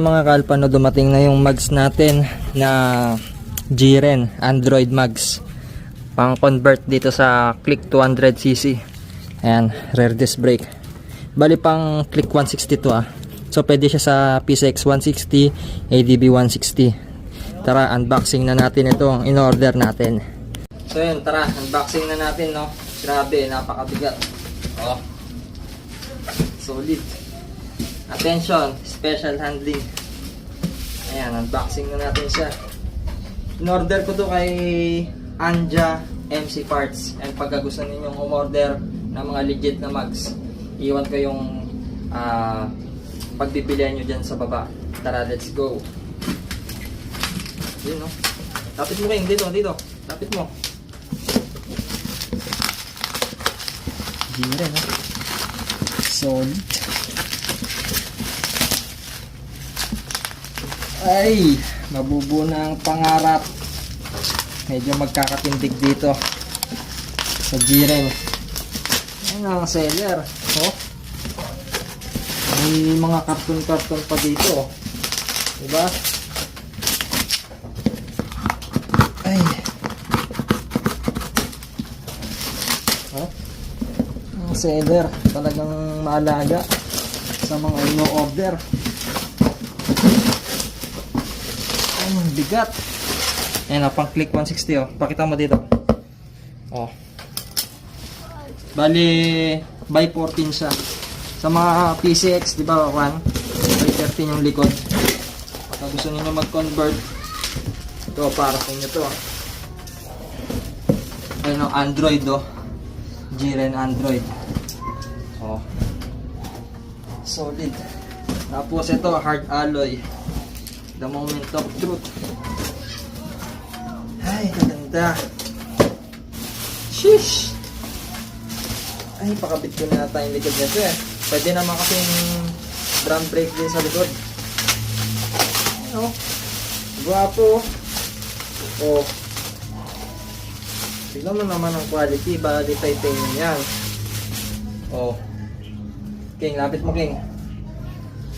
nga mga kalpano, dumating na yung mags natin na Jiren Android mags. Pang convert dito sa Click 200cc. Ayan, rear disc brake. Bali pang Click 160 to ah. So pwede siya sa PCX 160, ADB 160. Tara, unboxing na natin itong in-order natin. So yun, tara, unboxing na natin, no. Grabe, napakabigat. Oh. Solid. Attention, special handling. Ayan, unboxing na natin siya. In-order ko to kay Anja MC Parts. And pagka gusto ninyong umorder ng mga legit na mags, iwan ko yung pagbibilihan nyo dyan sa baba. Tara, let's go. Yun, no? Tapit mo kayo, dito. Tapit mo. Jiren, no? Solid. Ay, mabubuo na ang pangarap. Medyo magkakatindig dito sa Jiren. Ayan ang seller. Oh. May mga karton-karton pa dito. Diba? Ay. Oh. Ang seller. Talagang maalaga sa mga ino-order. Bigat. Ayan, pang Click 160 oh. Pakita mo dito. Oh. Bali by 14 siya. Sa mga PCX, di ba, by 13 yung likod. Pagka gusto niyo mag-convert, ito para sa inyo to. Ayan oh, Android oh. Jiren Android. Oh. Solid. Tapos ito, hard alloy. The moment of truth. Ay, kaganda. Sheesh. Ay, pakabit ko na tayo yung likod nito eh. Pwede naman kasing drum brake din sa likod. Ano? Guwapo. Oh. Tignan mo naman ang quality. Bali titanium yan. Oh. King, lapit mo King.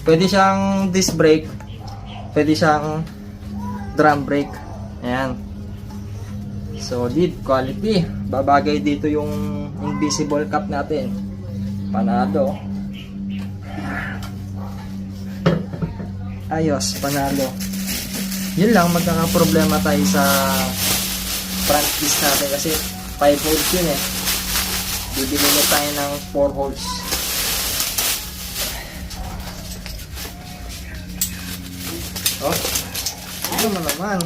Pwede siyang disc brake. Pwede siyang drum brake. Ayan. Solid quality. Babagay dito yung invisible cap natin. Panalo. Ayos, panalo. Yun lang, magkakaproblema tayo sa front piece natin kasi 5 holes yun eh. Bibili na tayo ng 4 holes. Oh, ito na naman.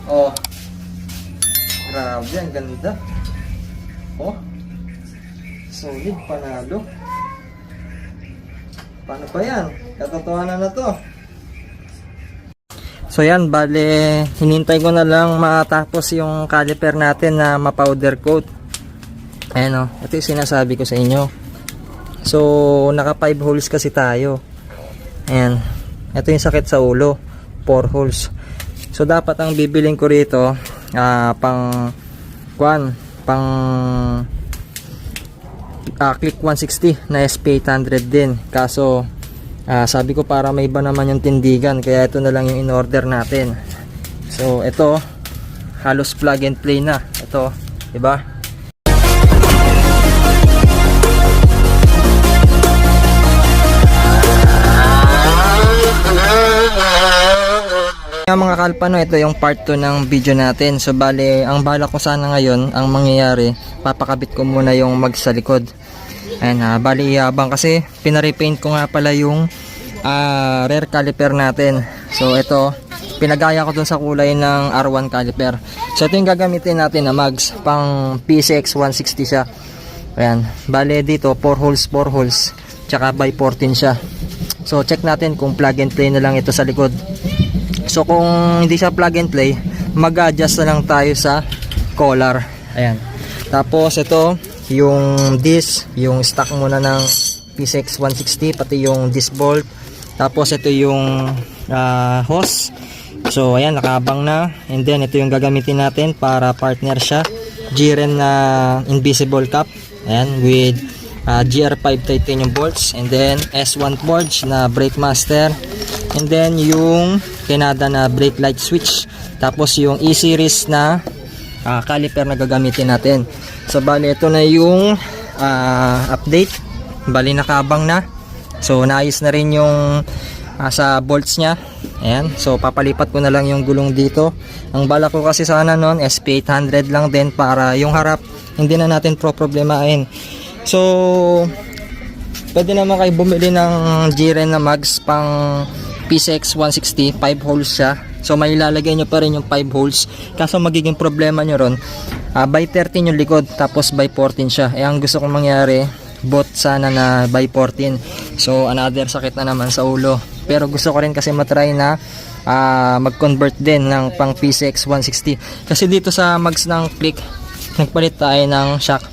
Oh, grabe, ang ganda. Oh, solid, panalo. Paano pa yan? Katotohanan na to. So yan, bale, hinintay ko na lang matapos yung caliper natin na ma-powder coat. Ayan o, ito yung sinasabi ko sa inyo. So, naka 5 holes kasi tayo. Ayan. Ito yung sakit sa ulo, 4 holes. So dapat ang bibiling ko rito pang Click 160 na SP800 din. Kaso sabi ko para may iba naman yung tindigan, kaya ito na lang yung in-order natin. So ito halos plug and play na. Ito, 'di ba? Mga kalpano, ito yung part 2 ng video natin. So bale, ang bala ko sana ngayon, ang mangyayari, papakabit ko muna yung mag sa likod. Ayan, bali iabang kasi pinarepaint ko nga pala yung rear caliper natin. So ito, pinagaya ko dun sa kulay ng R1 caliper. So ito yung gagamitin natin na mags, pang PCX 160 siya. Ayan, bale dito 4 holes, tsaka by 14 siya. So check natin kung plug and play na lang ito sa likod. So kung hindi siya plug and play, mag-adjust na lang tayo sa collar. Ayan. Tapos ito, yung disc, yung stock muna ng PCX 160, pati yung disc bolt. Tapos ito yung hose. So ayan, nakaabang na. And then ito yung gagamitin natin para partner siya. Jiren na invisible cap. Ayan, with GR5 titanium bolts. And then S1 forge na brake master. And then yung Canada na brake light switch. Tapos yung E-series na caliper na gagamitin natin. So bali ito na yung update. Bali nakabang na. So naayos na rin yung sa bolts nya. Ayan. So papalipat ko na lang yung gulong dito. Ang bala ko kasi sana noon SP800 lang din para yung harap hindi na natin problemahin. So pwede naman kayo bumili ng Jiren na mags pang PCX 160, 5 holes siya. So may ilalagay nyo pa rin yung 5 holes. Kaso magiging problema nyo ron, by 13 yung likod, tapos by 14 siya. Ang gusto kong mangyari, both sana na by 14. So another sakit na naman sa ulo. Pero gusto ko rin kasi matry na mag-convert din ng pang PCX 160. Kasi dito sa mags ng Click, nagpalit tayo ng shock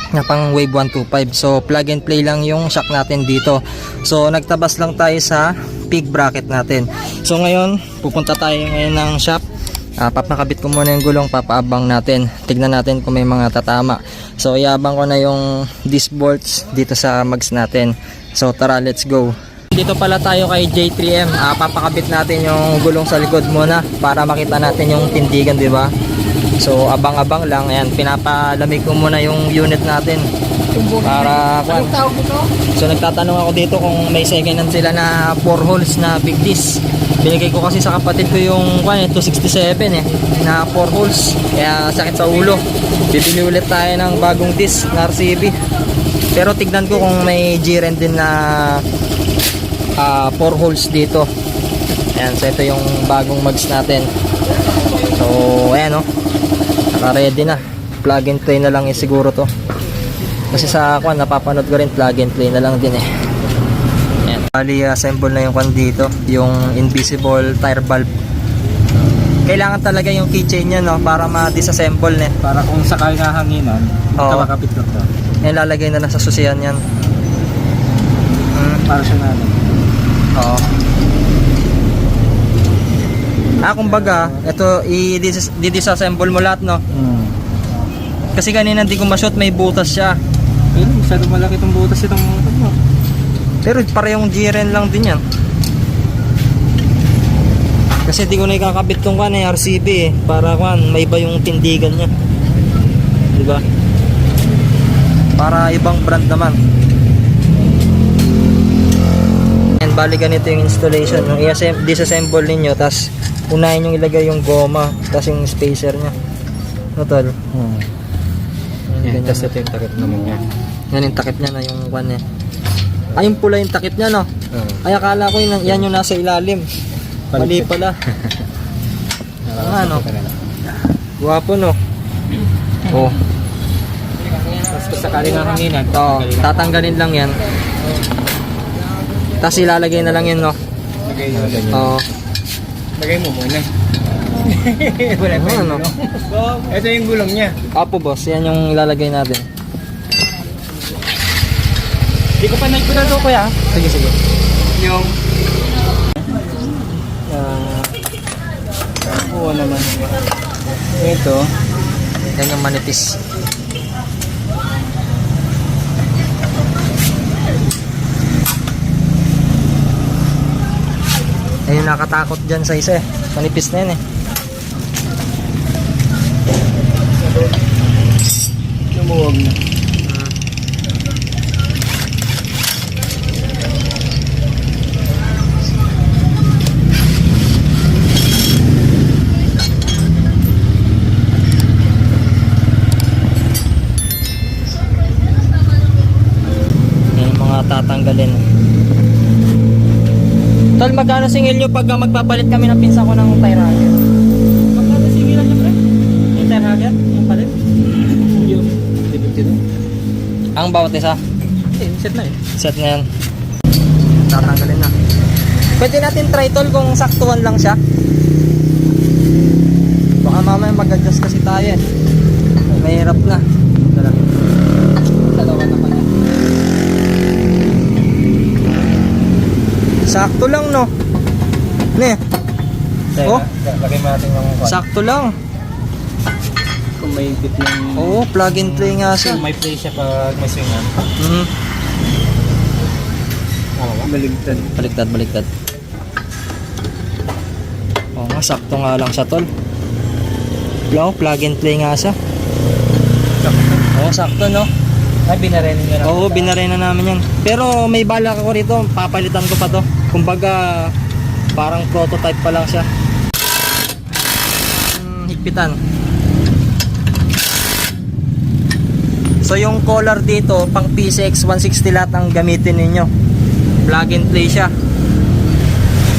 na pang Wave 125. So plug and play lang yung shock natin dito. So nagtabas lang tayo sa pig bracket natin. So ngayon pupunta tayo ngayon ng shop. Papakabit ko muna yung gulong, papaabang natin. Tignan natin kung may mga tatama. So iabang ko na yung disc bolts dito sa mags natin. So tara, let's go. Dito pala tayo kay J3M. Papakabit natin yung gulong sa likod muna para makita natin yung tindigan, di ba? So abang-abang lang. Ayan, pinapalamig ko muna yung unit natin para so nagtatanong ako dito kung may second hand sila na 4 holes na big disc. Binigay ko kasi sa kapatid ko yung 267 na 4 holes, kaya sakit sa ulo. Bibili ulit tayo ng bagong disc na RCB, pero tignan ko kung may Jiren din na 4 holes dito. Ayan, so ito yung bagong mags natin. So ayan naka-ready na. Plug and play na lang siguro to. Kasi sa napapanood ko rin, plug and play na lang din Ayan. Bali, assemble na yung dito, yung invisible tire valve. Kailangan talaga yung keychain niya para ma-disassemble para kung sakali nahanginan, makakapit ko to. Lalagay na lang sa susian yan. Para siya na Oo. Kumbaga, ito i-disassemble mo lahat, Kasi kanina hindi ko ma-shoot, may butas siya. Masyado malaki itong butas itong mo. Pero parehong Jiren lang din yan. Kasi di ko na ikakabit tong RCB para may iba yung tindigan niya. Diba? Para ibang brand naman. And bali ganito yung installation. Yung disassemble ninyo, tas unahin yung ilagay yung goma, tas yung spacer niya. Tol. Yan, tapos ito yung takip naman niya. Yan yung takip niya na yung yung pula yung takip niya, Ay akala ko yan yung nasa ilalim. Mali pala. Guwapo, Oh. Tapos sakali nahanginan, tatanggalin lang yan. Tapos ilalagay na lang yun, Lagay mo muna. Wala pa yung gulong. Ito yung gulong niya. Apo boss, yan yung ilalagay natin. Hindi ko pa naipurado kuya. Sige. Yung oo naman. Ito Yan yung manipis. Ayun, nakatakot dyan sa isa manipis na yan lumuwag na. Yung mga tatanggalin. Tol, magkano singil nyo pag magpapalit kami ng pinsa ko ng tire hugger? Magkano singilan niya pre? Yung tire hugger? Yung palit? Yung dito. Ang bawat isa? Set na Set na yan. Tatanggalin na. Pwede natin try tol kung saktuhan lang siya. Baka mamaya mag-adjust kasi tayo Mahirap na. Dalawa na pala. Sakto lang Lagay mo natin yung sakto lang. kung may bit ng Oo, plug and play nga siya. may play siya pag may swingan. Mhm. Baligtad. Baliktad. Oo nga, sakto nga lang siya tol. Plug and play nga siya. Oo, sakto no. Ay, binarenin nyo na. Oo, binarena namin yan. Pero may balak ako rito, papalitan ko pa to. Kumbaga, parang prototype pa lang siya. Higpitan. So yung collar dito, pang PCX 160 lahat ang gamitin ninyo. Plug and play siya.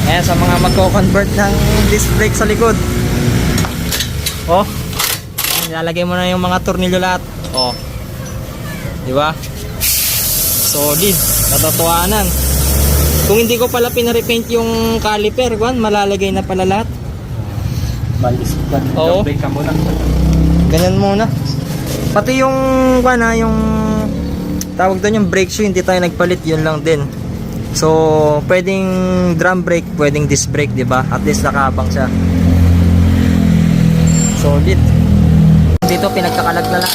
Ayan, sa mga magko-convert ng disc brake sa likod. Oh, nilalagay mo na yung mga tornilyo lahat. Oh, di ba? Solid, katotohanan. Kung hindi ko pala pinarepaint yung caliper, malalagay na pala lahat. Balis ka. Oo. Break ka muna. Ganyan muna. Pati yung yung tawag doon yung brake shoe, hindi tayo nagpalit, yun lang din. So, pwedeng drum brake, pwedeng disc brake, di ba? At least nakabang siya. Solid. Dito pinagkakalag na lang.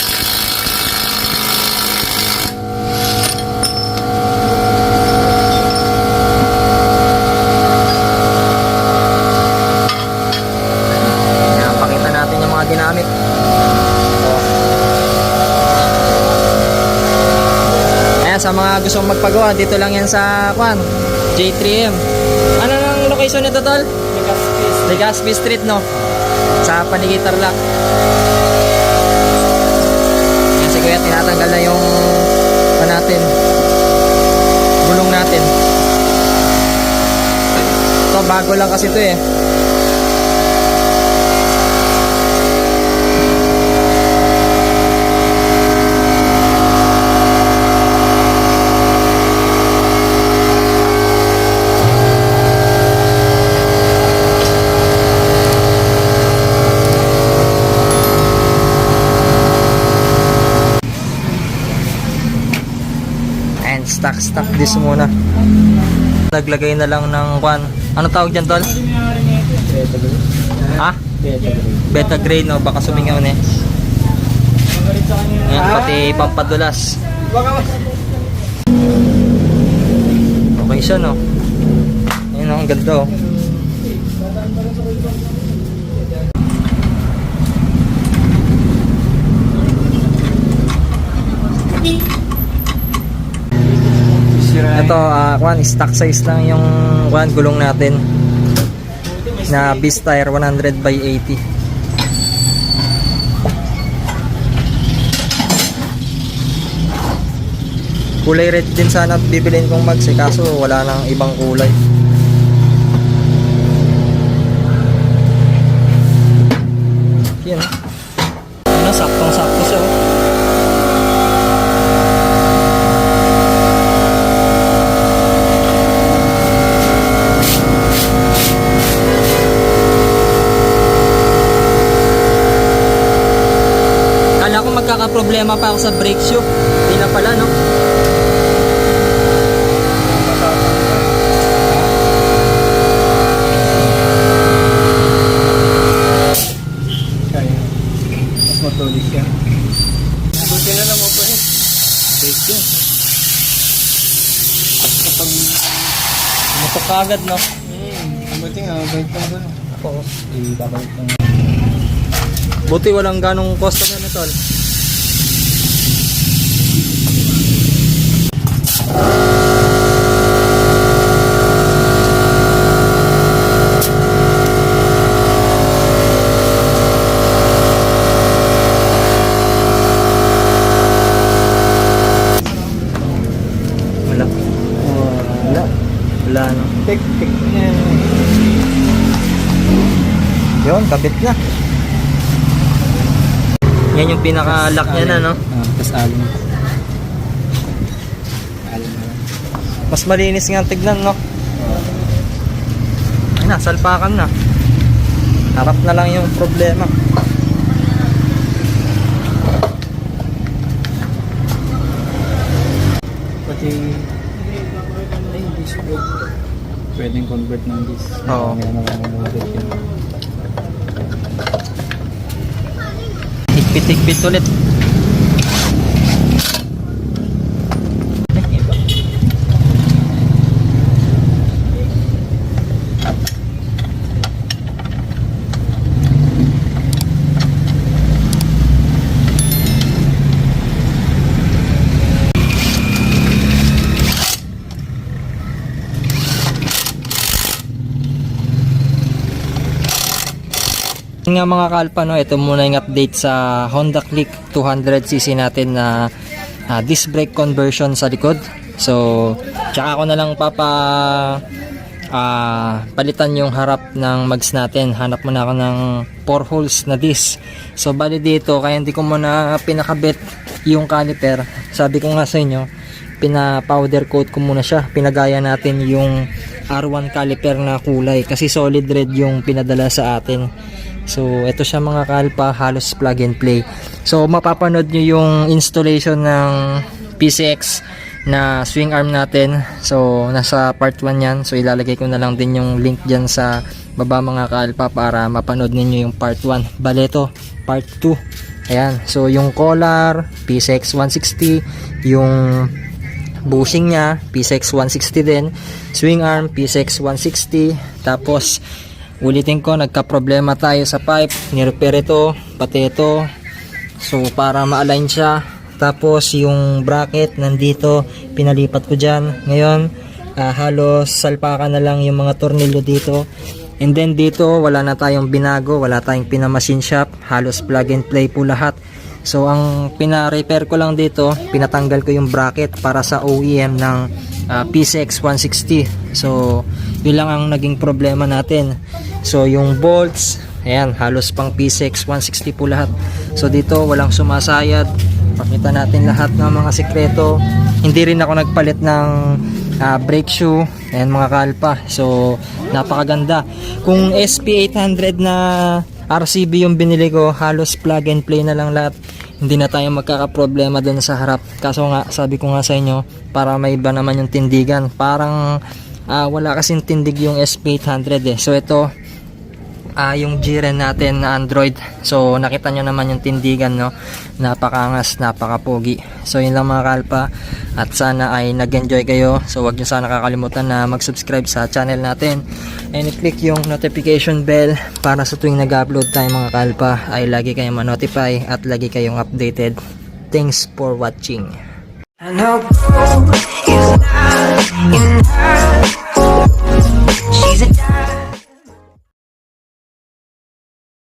Ayan, pakita natin yung mga ginamit. Ayan, sa mga gustong magpagawa, dito lang yan sa J3M. Ano nang location nito tol? Legazpi Street no? Sa Panigi Tarlac. Yan si Kuya, tinatanggal na yung natin, gulong natin. Ito bago lang kasi ito eh. Stock this muna. Naglagay na lang ng ano tawag dyan tol? Beta grade. Ha? Beta grade. Beta grade no, baka sumingaw na eh. Ayan, pati pampadulas. Okay siya no. Ayun ang ganda oh. Ito, stock size lang yung gulong natin na Beast-Tire 100 by 80. Kulay red din sana at bibilin kong mags kaso wala nang ibang kulay. Yan. Ano, saktong-sakto siya oh. Magkakaproblema pa ako sa brake shoe. Hindi na pala, no? Kaya. Mas matulis yan. Buti na lang mo po eh. Brake yun. Kapag mutok ka agad, no? Buti nga, bait lang doon. Ako. Ibabalik lang. Buti walang ganong customer na tol. Wala no. Tik niya. Yun, kabit na. Yan yung pinaka-lock niya na, no? Tapos alin. Alin na lang. Mas malinis nga tignan, no? Ay na, salpakan na. Harap na lang yung problema. Pati pwedeng convert ng disc. Oo. Convert yun. Higpit-higpit ulit. Nga mga kalpa, no, ito muna yung update sa Honda Click 200cc natin na disc brake conversion sa likod. So tsaka ako na lang palitan yung harap ng mags natin. Hanap muna ako ng 4 holes na disc. So bali dito, kaya hindi ko muna pinakabit yung caliper. Sabi ko nga sa inyo, pina-powder coat ko muna siya. Pinagaya natin yung R1 caliper na kulay kasi solid red yung pinadala sa atin. So ito siya mga kalpa, halos plug and play. So mapapanood nyo yung installation ng PCX na swing arm natin. So nasa part 1 yan. So ilalagay ko na lang din yung link dyan sa baba mga kalpa para mapanood ninyo yung part 1. Bale ito, part 2. Ayan. So yung collar, PCX 160. Yung bushing niya, PCX 160 din. Swing arm, PCX 160. Tapos ulitin ko, nagka-problema tayo sa pipe. Nirepair ito, pati ito. So para ma-align siya. Tapos yung bracket nandito, pinalipat ko dyan. Ngayon, halos salpakan na lang yung mga tornilyo dito. And then dito, wala na tayong binago, wala tayong pinamachine shop. Halos plug and play po lahat. So ang pina-repair ko lang dito, pinatanggal ko yung bracket para sa OEM ng PCX 160. So yun lang ang naging problema natin. So yung bolts, ayan, halos pang PCX 160 po lahat. So dito walang sumasayad. Pakita natin lahat ng mga sikreto. Hindi rin ako nagpalit ng brake shoe. Ayan mga kalpa. So napakaganda. Kung SP800 na RCB yung binili ko, halos plug and play na lang lahat. Hindi na tayo magkakaproblema doon sa harap. Kaso nga, sabi ko nga sa inyo, para may iba naman yung tindigan. Parang wala kasing tindig yung SP800 eh. So ito, yung G-Ren natin na Android. So nakita nyo naman yung tindigan, no? Napakangas, napakapogi. So yun lang mga kalpa. At sana ay nag-enjoy kayo. So wag nyo sana kakalimutan na mag-subscribe sa channel natin. And i-click yung notification bell para sa tuwing nag-upload tayo mga kalpa ay lagi kayong ma-notify at lagi kayong updated. Thanks for watching. I know is not enough.